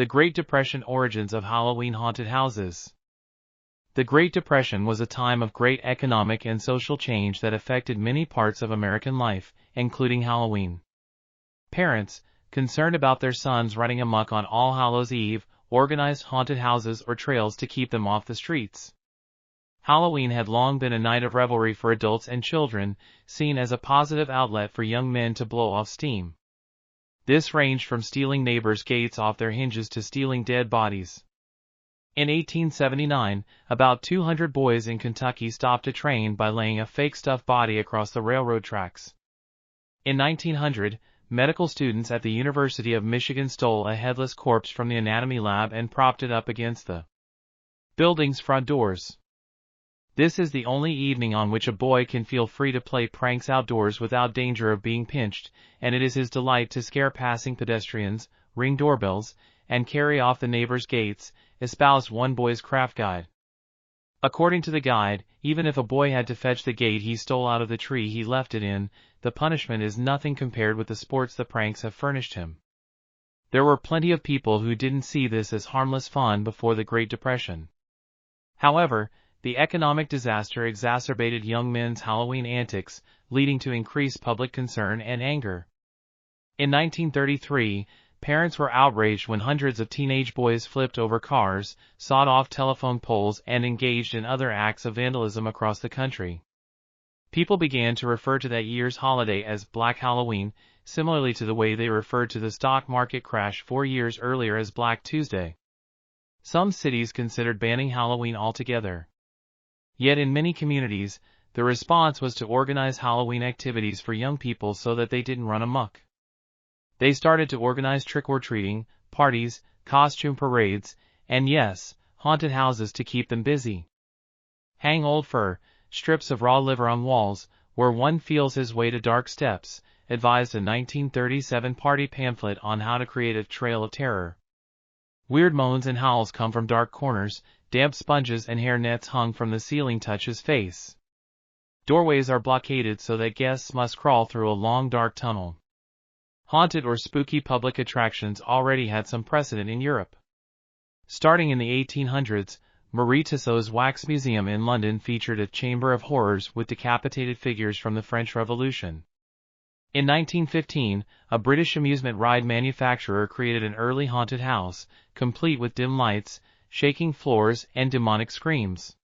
The Great Depression. Origins of Halloween haunted houses. The Great Depression was a time of great economic and social change that affected many parts of American life, including Halloween. Parents, concerned about their sons running amok on All Hallows Eve, organized haunted houses or trails to keep them off the streets. Halloween had long been a night of revelry for adults and children, seen as a positive outlet for young men to blow off steam. This ranged from stealing neighbors' gates off their hinges to stealing dead bodies. In 1879, about 200 boys in Kentucky stopped a train by laying a fake stuffed body across the railroad tracks. In 1900, medical students at the University of Michigan stole a headless corpse from the anatomy lab and propped it up against the building's front doors. This is the only evening on which a boy can feel free to play pranks outdoors without danger of being pinched, and it is his delight to scare passing pedestrians, ring doorbells, and carry off the neighbors' gates, espoused one boy's craft guide. According to the guide, even if a boy had to fetch the gate he stole out of the tree he left it in, the punishment is nothing compared with the sports the pranks have furnished him. There were plenty of people who didn't see this as harmless fun before the Great Depression. However, the economic disaster exacerbated young men's Halloween antics, leading to increased public concern and anger. In 1933, parents were outraged when hundreds of teenage boys flipped over cars, sawed off telephone poles, and engaged in other acts of vandalism across the country. People began to refer to that year's holiday as Black Halloween, similarly to the way they referred to the stock market crash 4 years earlier as Black Tuesday. Some cities considered banning Halloween altogether. Yet in many communities, the response was to organize Halloween activities for young people so that they didn't run amok. They started to organize trick-or-treating, parties, costume parades, and yes, haunted houses to keep them busy. Hang old fur, strips of raw liver on walls, where one feels his way to dark steps, advised a 1937 party pamphlet on how to create a trail of terror. Weird moans and howls come from dark corners, damp sponges and hair nets hung from the ceiling touch his face. Doorways are blockaded so that guests must crawl through a long dark tunnel. Haunted or spooky public attractions already had some precedent in Europe. Starting in the 1800s, Marie Tussauds Wax Museum in London featured a chamber of horrors with decapitated figures from the French Revolution. In 1915, a British amusement ride manufacturer created an early haunted house, complete with dim lights, shaking floors, and demonic screams.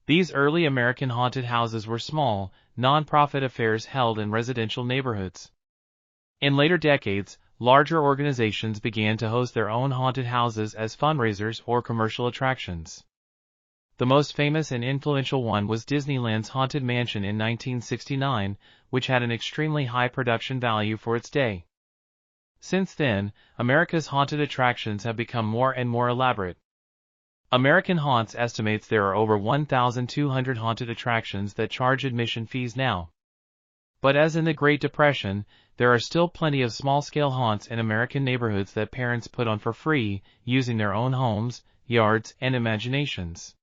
These early American haunted houses were small, non-profit affairs held in residential neighborhoods. In later decades, larger organizations began to host their own haunted houses as fundraisers or commercial attractions. The most famous and influential one was Disneyland's Haunted Mansion in 1969, which had an extremely high production value for its day. Since then, America's haunted attractions have become more and more elaborate. American Haunts estimates there are over 1,200 haunted attractions that charge admission fees now. But as in the Great Depression, there are still plenty of small-scale haunts in American neighborhoods that parents put on for free, using their own homes, yards, and imaginations.